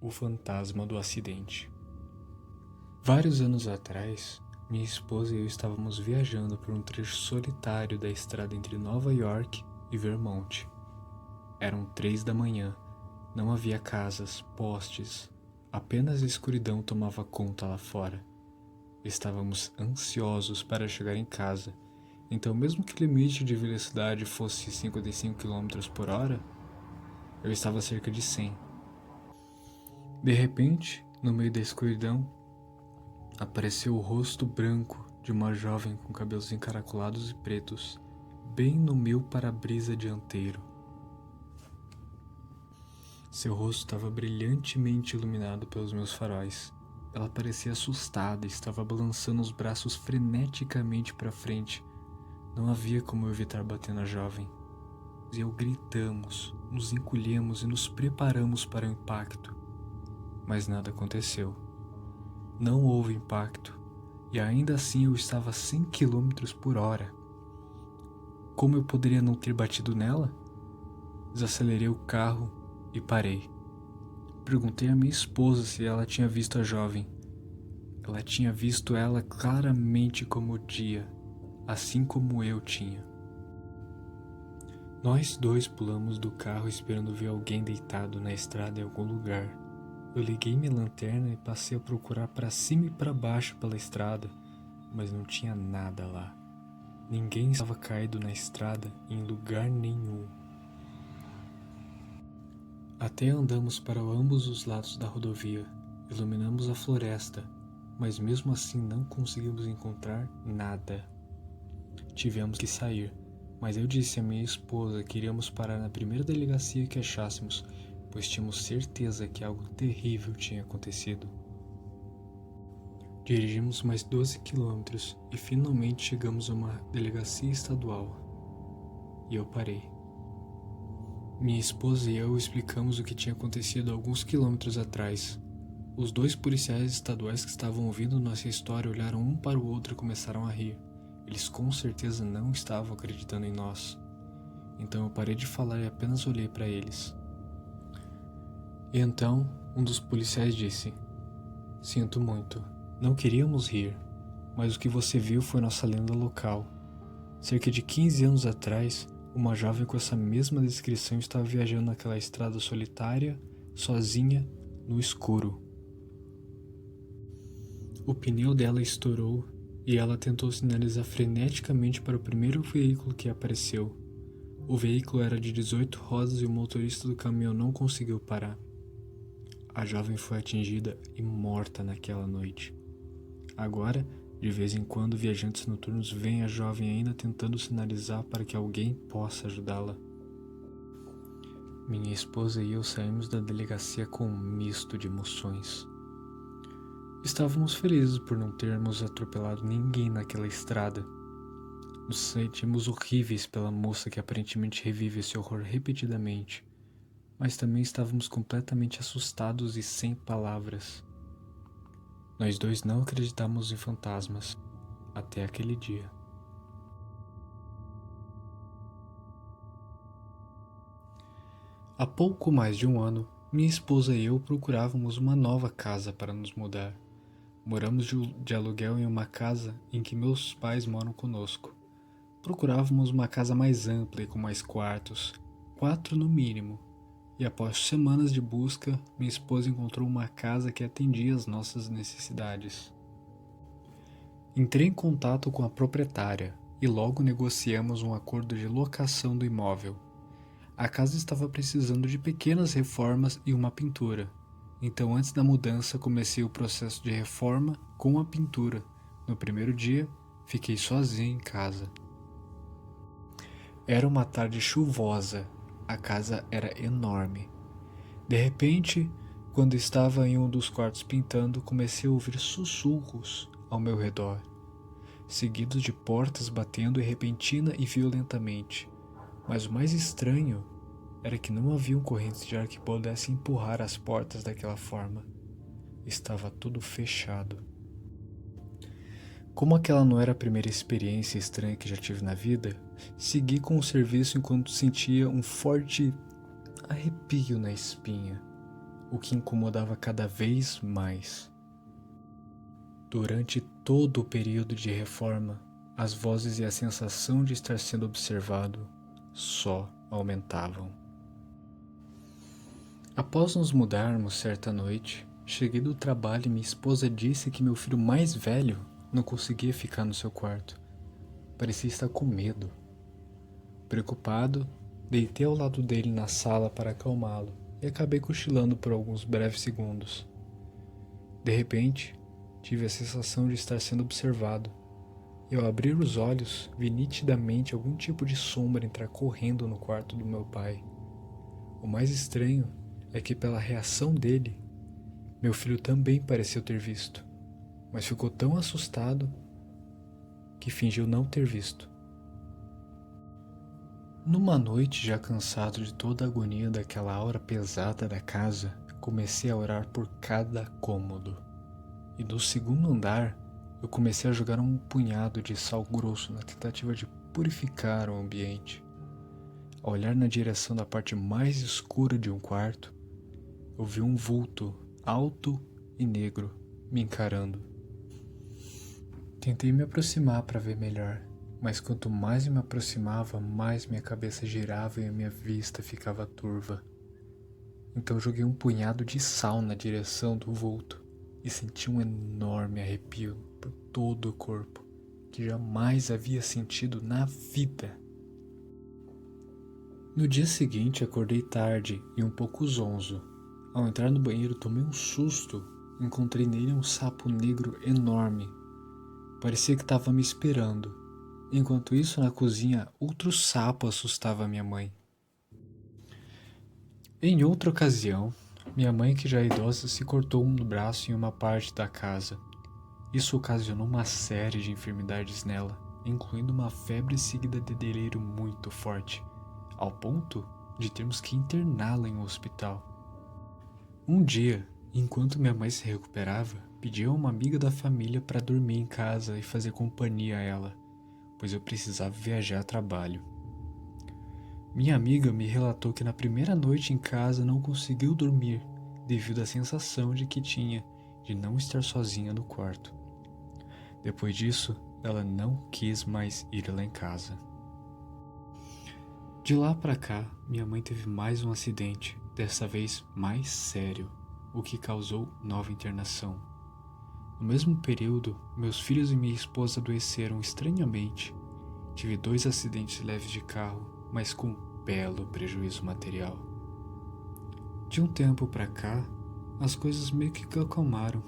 O fantasma do acidente. Vários anos atrás, minha esposa e eu estávamos viajando por um trecho solitário da estrada entre Nova York e Vermont. Eram 3 da manhã, não havia casas, postes, apenas a escuridão tomava conta lá fora. Estávamos ansiosos para chegar em casa, então mesmo que o limite de velocidade fosse 55 km/h, eu estava a cerca de 100. De repente, no meio da escuridão, apareceu o rosto branco de uma jovem com cabelos encaracolados e pretos, bem no meu para-brisa dianteiro. Seu rosto estava brilhantemente iluminado pelos meus faróis. Ela parecia assustada e estava balançando os braços freneticamente para frente. Não havia como eu evitar bater na jovem. E eu gritamos, nos encolhemos e nos preparamos para o impacto. Mas nada aconteceu. Não houve impacto, e ainda assim eu estava a 100 km/h. Como eu poderia não ter batido nela? Desacelerei o carro e parei. Perguntei à minha esposa se ela tinha visto a jovem. Ela tinha visto ela claramente como o dia, assim como eu tinha. Nós dois pulamos do carro esperando ver alguém deitado na estrada em algum lugar. Eu liguei minha lanterna e passei a procurar para cima e para baixo pela estrada, mas não tinha nada lá. Ninguém estava caído na estrada em lugar nenhum. Até andamos para ambos os lados da rodovia, iluminamos a floresta, mas mesmo assim não conseguimos encontrar nada. Tivemos que sair, mas eu disse à minha esposa que iríamos parar na primeira delegacia que achássemos, pois tínhamos certeza que algo terrível tinha acontecido. Dirigimos mais 12 quilômetros e finalmente chegamos a uma delegacia estadual. E eu parei. Minha esposa e eu explicamos o que tinha acontecido alguns quilômetros atrás. Os 2 policiais estaduais que estavam ouvindo nossa história olharam um para o outro e começaram a rir. Eles com certeza não estavam acreditando em nós. Então eu parei de falar e apenas olhei para eles. E então, um dos policiais disse: "Sinto muito, não queríamos rir, mas o que você viu foi nossa lenda local. Cerca de 15 anos atrás, uma jovem com essa mesma descrição estava viajando naquela estrada solitária, sozinha, no escuro. O pneu dela estourou e ela tentou sinalizar freneticamente para o primeiro veículo que apareceu. O veículo era de 18 rodas e o motorista do caminhão não conseguiu parar. A jovem foi atingida e morta naquela noite. Agora, de vez em quando, viajantes noturnos veem a jovem ainda tentando sinalizar para que alguém possa ajudá-la. Minha esposa e eu saímos da delegacia com um misto de emoções. Estávamos felizes por não termos atropelado ninguém naquela estrada. Nos sentimos horríveis pela moça que aparentemente revive esse horror repetidamente, mas também estávamos completamente assustados e sem palavras. Nós dois não acreditávamos em fantasmas, até aquele dia. Há pouco mais de um ano, minha esposa e eu procurávamos uma nova casa para nos mudar. Moramos de aluguel em uma casa em que meus pais moram conosco. Procurávamos uma casa mais ampla e com mais quartos, 4 no mínimo. E após semanas de busca, minha esposa encontrou uma casa que atendia às nossas necessidades. Entrei em contato com a proprietária e logo negociamos um acordo de locação do imóvel. A casa estava precisando de pequenas reformas e uma pintura. Então, antes da mudança, comecei o processo de reforma com a pintura. No primeiro dia, fiquei sozinho em casa. Era uma tarde chuvosa. A casa era enorme. De repente, quando estava em um dos quartos pintando, comecei a ouvir sussurros ao meu redor, seguidos de portas batendo repentina e violentamente. Mas o mais estranho era que não haviam correntes de ar que pudessem empurrar as portas daquela forma. Estava tudo fechado. Como aquela não era a primeira experiência estranha que já tive na vida, segui com o serviço enquanto sentia um forte arrepio na espinha. o que incomodava cada vez mais. Durante todo o período de reforma, as vozes e a sensação de estar sendo observado só aumentavam. Após nos mudarmos certa noite, cheguei do trabalho e minha esposa disse que meu filho mais velho não conseguia ficar no seu quarto. Parecia estar com medo. Preocupado, deitei ao lado dele na sala para acalmá-lo e acabei cochilando por alguns breves segundos. De repente, tive a sensação de estar sendo observado. E ao abrir os olhos, vi nitidamente algum tipo de sombra entrar correndo no quarto do meu pai. O mais estranho é que, pela reação dele, meu filho também pareceu ter visto, mas ficou tão assustado que fingiu não ter visto. Numa noite, já cansado de toda a agonia daquela aura pesada da casa, comecei a orar por cada cômodo. E do segundo andar, eu comecei a jogar um punhado de sal grosso na tentativa de purificar o ambiente. Ao olhar na direção da parte mais escura de um quarto, eu vi um vulto alto e negro me encarando. Tentei me aproximar para ver melhor, mas quanto mais eu me aproximava, mais minha cabeça girava e a minha vista ficava turva. Então joguei um punhado de sal na direção do vulto e senti um enorme arrepio por todo o corpo, que jamais havia sentido na vida. No dia seguinte acordei tarde e um pouco zonzo. Ao entrar no banheiro tomei um susto, encontrei nele um sapo negro enorme. Parecia que estava me esperando. Enquanto isso, na cozinha, outro sapo assustava minha mãe. Em outra ocasião, minha mãe, que já é idosa, se cortou um braço em uma parte da casa. Isso ocasionou uma série de enfermidades nela, incluindo uma febre seguida de delírio muito forte, ao ponto de termos que interná-la em um hospital. Um dia, enquanto minha mãe se recuperava, pedi a uma amiga da família para dormir em casa e fazer companhia a ela, pois eu precisava viajar a trabalho. Minha amiga me relatou que na primeira noite em casa não conseguiu dormir devido à sensação de que tinha de não estar sozinha no quarto. Depois disso, ela não quis mais ir lá em casa. De lá para cá, minha mãe teve mais um acidente, dessa vez mais sério, o que causou nova internação. No mesmo período, meus filhos e minha esposa adoeceram estranhamente. Tive 2 acidentes leves de carro, mas com belo prejuízo material. De um tempo para cá, as coisas meio que acalmaram,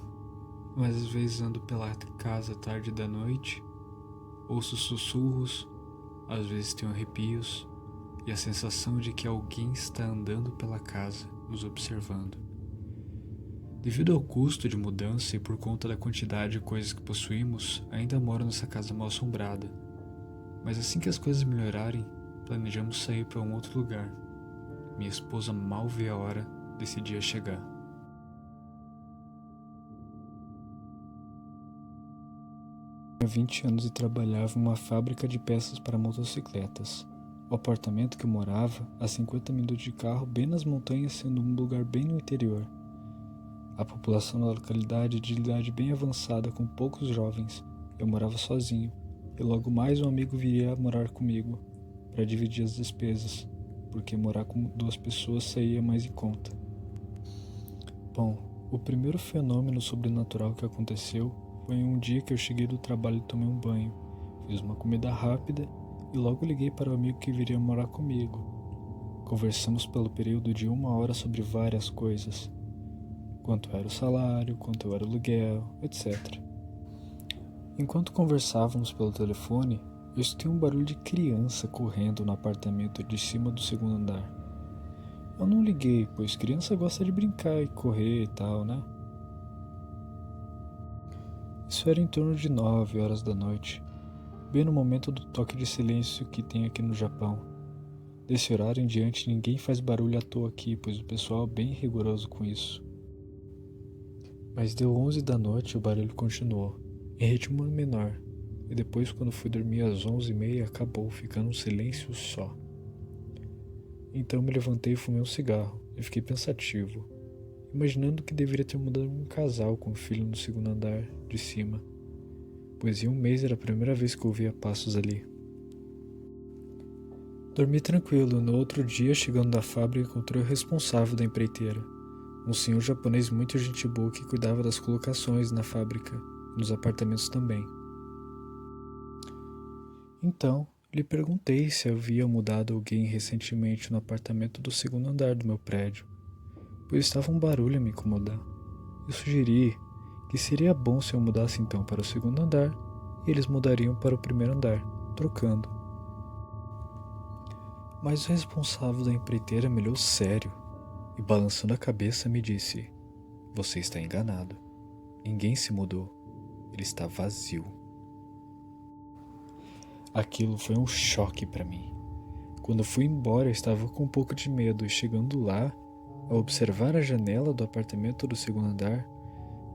mas às vezes ando pela casa tarde da noite, ouço sussurros, às vezes tenho arrepios e a sensação de que alguém está andando pela casa, nos observando. Devido ao custo de mudança e por conta da quantidade de coisas que possuímos, ainda moro nessa casa mal assombrada. Mas assim que as coisas melhorarem, planejamos sair para um outro lugar. Minha esposa mal vê a hora desse dia chegar. Tinha 20 anos e trabalhava em uma fábrica de peças para motocicletas. O apartamento que eu morava, a 50 minutos de carro, bem nas montanhas, sendo um lugar bem no interior. A população da localidade é de idade bem avançada, com poucos jovens. Eu morava sozinho, e logo mais um amigo viria a morar comigo, para dividir as despesas, porque morar com 2 pessoas saía mais em conta. Bom, o primeiro fenômeno sobrenatural que aconteceu foi em um dia que eu cheguei do trabalho e tomei um banho, fiz uma comida rápida e logo liguei para o amigo que viria morar comigo. Conversamos pelo período de 1 hora sobre várias coisas. Quanto era o salário, quanto era o aluguel, etc. Enquanto conversávamos pelo telefone, eu escutei um barulho de criança correndo no apartamento de cima do segundo andar. Eu não liguei, pois criança gosta de brincar e correr e tal, né? Isso era em torno de 9 horas da noite, bem no momento do toque de silêncio que tem aqui no Japão. Desse horário em diante ninguém faz barulho à toa aqui, pois o pessoal é bem rigoroso com isso. Mas deu 11 da noite e o barulho continuou, em ritmo menor, e depois quando fui dormir às 11h30 acabou ficando um silêncio só. Então me levantei e fumei um cigarro, e fiquei pensativo. imaginando que deveria ter mudado um casal com um filho no segundo andar de cima, pois em um mês era a primeira vez que eu ouvia passos ali. Dormi tranquilo. No outro dia, chegando da fábrica, encontrei o responsável da empreiteira, um senhor japonês muito gente boa que cuidava das colocações na fábrica e nos apartamentos também. Então, lhe perguntei se havia mudado alguém recentemente no apartamento do segundo andar do meu prédio, pois estava um barulho a me incomodar. Eu sugeri que seria bom se eu mudasse então para o segundo andar e eles mudariam para o primeiro andar, trocando. Mas o responsável da empreiteira me olhou sério e, balançando a cabeça, me disse: "Você está enganado. Ninguém se mudou. Ele está vazio." Aquilo foi um choque para mim. Quando fui embora, eu estava com um pouco de medo e, chegando lá, ao observar a janela do apartamento do segundo andar,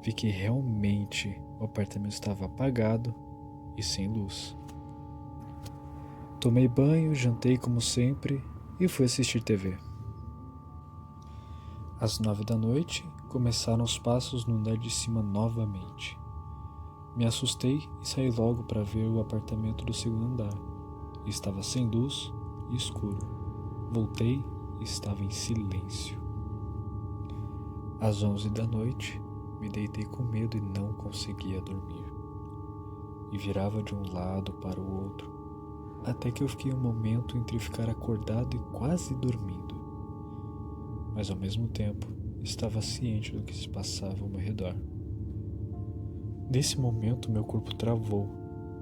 vi que realmente o apartamento estava apagado e sem luz. Tomei banho, jantei como sempre e fui assistir TV. Às 9 da noite, começaram os passos no andar de cima novamente. Me assustei e saí logo para ver o apartamento do segundo andar. Estava sem luz e escuro. Voltei e estava em silêncio. Às 11 da noite, me deitei com medo e não conseguia dormir. E virava de um lado para o outro, até que eu fiquei um momento entre ficar acordado e quase dormindo. Mas ao mesmo tempo, estava ciente do que se passava ao meu redor. Nesse momento, meu corpo travou.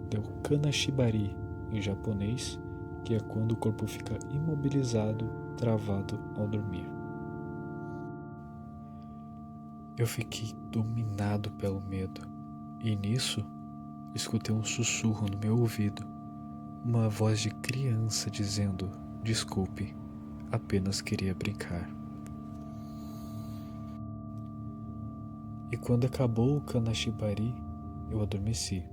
Deu kanashibari, em japonês, que é quando o corpo fica imobilizado, travado ao dormir. Eu fiquei dominado pelo medo, e nisso, escutei um sussurro no meu ouvido, uma voz de criança dizendo: "Desculpe, apenas queria brincar." E quando acabou o kanashibari, eu adormeci.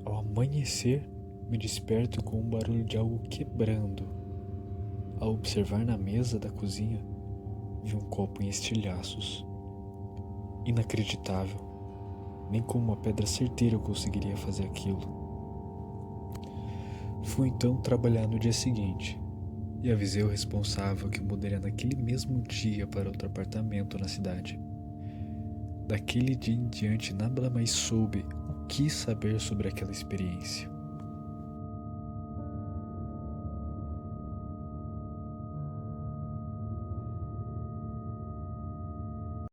Ao amanhecer, me desperto com um barulho de algo quebrando. Ao observar na mesa da cozinha, vi um copo em estilhaços. Inacreditável. Nem com uma pedra certeira eu conseguiria fazer aquilo. Fui então trabalhar no dia seguinte e avisei o responsável que mudaria naquele mesmo dia para outro apartamento na cidade. Daquele dia em diante, nada mais soube ou quis saber sobre aquela experiência.